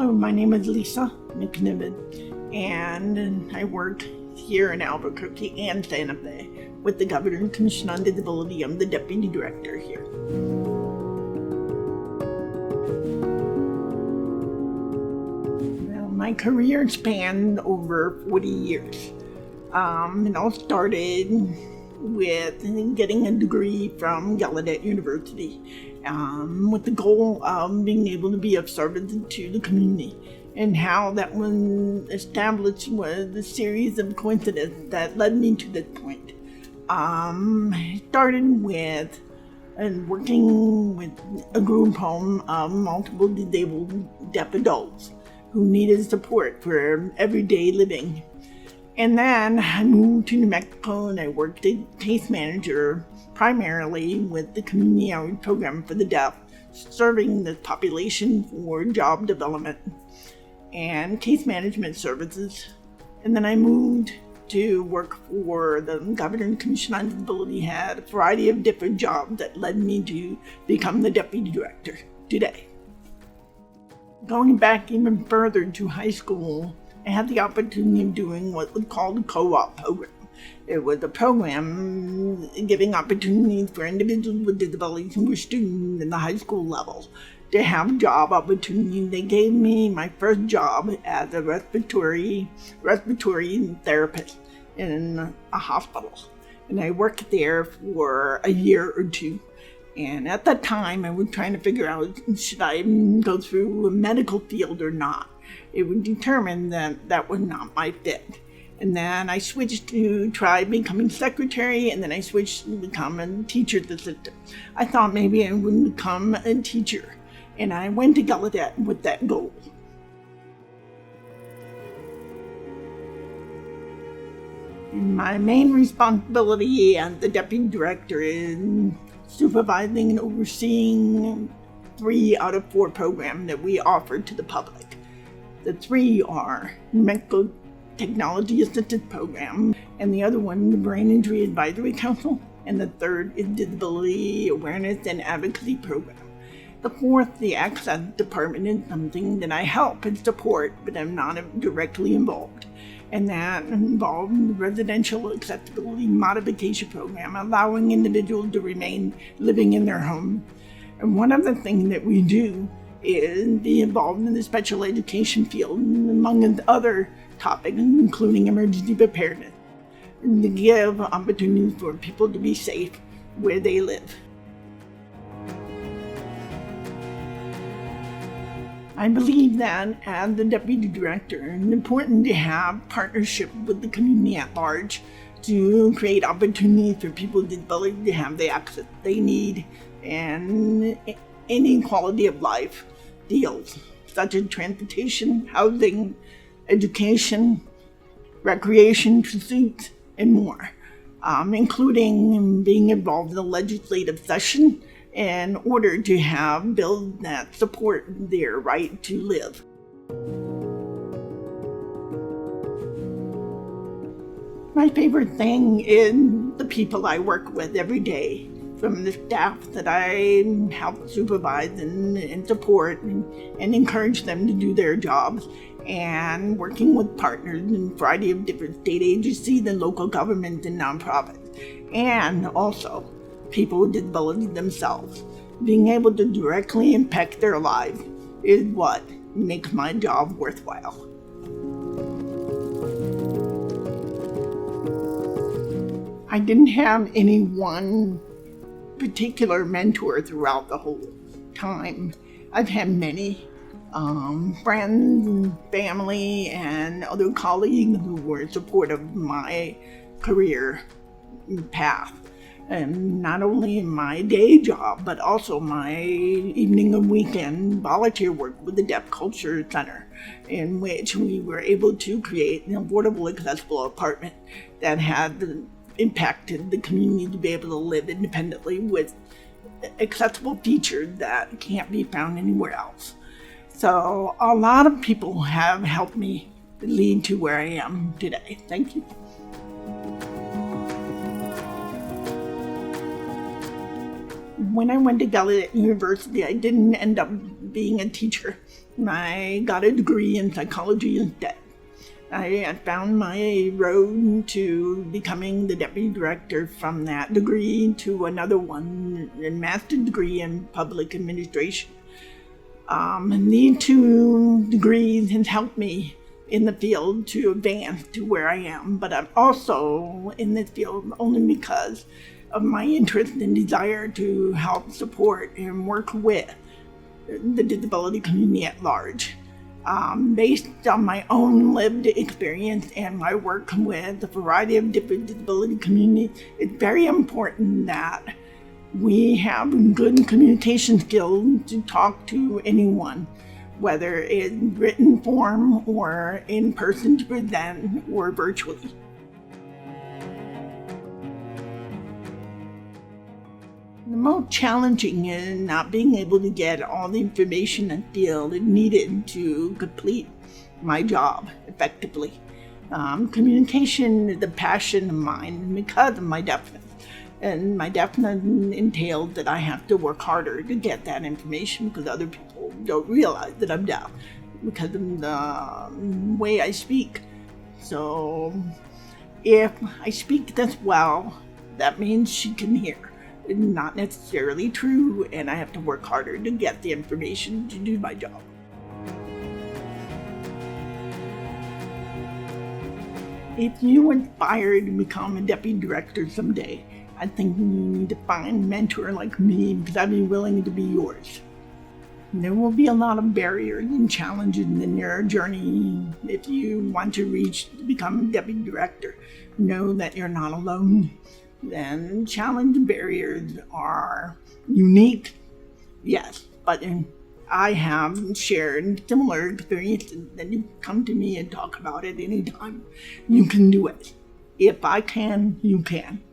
Hello, my name is Lisa McNiven, and I work here in Albuquerque and Santa Fe with the Governor's Commission on Disability. I'm the Deputy Director here. Well, my career spanned over 40 years. It all started with getting a degree from Gallaudet University with the goal of being able to be of service to the community. And how that was established was a series of coincidences that led me to this point. I started with working with a group home of multiple disabled deaf adults who needed support for everyday living. And then I moved to New Mexico and I worked as case manager primarily with the community outreach program for the deaf, serving the population for job development and case management services. And then I moved to work for the Governor's Commission on Disability, had a variety of different jobs that led me to become the Deputy Director today. Going back even further to high school, I had the opportunity of doing what was called a co-op program. It was a program giving opportunities for individuals with disabilities who were students in the high school level to have job opportunities. They gave me my first job as a respiratory therapist in a hospital. And I worked there for a year or two. And at that time, I was trying to figure out, should I go through a medical field or not? It would determine that was not my fit. And then I switched to try becoming secretary, and then I switched to become a teacher's assistant. I thought maybe I would become a teacher, and I went to Gallaudet with that goal. And my main responsibility as the deputy director is supervising and overseeing 3 out of 4 programs that we offer to the public. The 3 are New Mexico Technology Assisted Program, and the other one, the Brain Injury Advisory Council, and the third is Disability Awareness and Advocacy Program. The 4th, the Access Department, is something that I help and support, but I'm not directly involved. And that involves the Residential Accessibility Modification Program, allowing individuals to remain living in their home. And one of the things that we do is be involved in the special education field, among other topics, including emergency preparedness, and to give opportunities for people to be safe where they live. I believe that as the deputy director, it's important to have partnership with the community at large to create opportunities for people with disabilities to have the access they need and any quality of life deals, such as transportation, housing, education, recreation pursuits, and more, including being involved in the legislative session in order to have bills that support their right to live. My favorite thing is the people I work with every day, from the staff that I help supervise and support and encourage them to do their jobs, and working with partners in a variety of different state agencies and local governments and nonprofits, and also people with disabilities themselves. Being able to directly impact their lives is what makes my job worthwhile. I didn't have any one particular mentor throughout the whole time. I've had many friends and family and other colleagues who were supportive of my career path. And not only in my day job, but also my evening and weekend volunteer work with the Deaf Culture Center, in which we were able to create an affordable, accessible apartment that had impacted the community to be able to live independently with accessible features that can't be found anywhere else. So a lot of people have helped me lead to where I am today. Thank you. when I went to Gallaudet University, I didn't end up being a teacher. I got a degree in psychology instead. I had found my road to becoming the deputy director from that degree to another one, a master's degree in public administration. And these two degrees have helped me in the field to advance to where I am, but I'm also in this field only because of my interest and desire to help support and work with the disability community at large. Based on my own lived experience and my work with a variety of different disability communities, it's very important that we have good communication skills to talk to anyone, whether in written form or in person to present or virtually. The most challenging is not being able to get all the information I feel needed to complete my job effectively. Communication is a passion of mine because of my deafness. And my deafness entails that I have to work harder to get that information because other people don't realize that I'm deaf because of the way I speak. So if I speak this well, that means she can hear. It's not necessarily true, and I have to work harder to get the information to do my job. If you aspire to become a deputy director someday, I think you need to find a mentor like me because I'd be willing to be yours. There will be a lot of barriers and challenges in your journey if you want to become a deputy director. Know that you're not alone. And challenge barriers are unique, yes, but I have shared similar experiences that you come to me and talk about it anytime. You can do it. If I can, you can.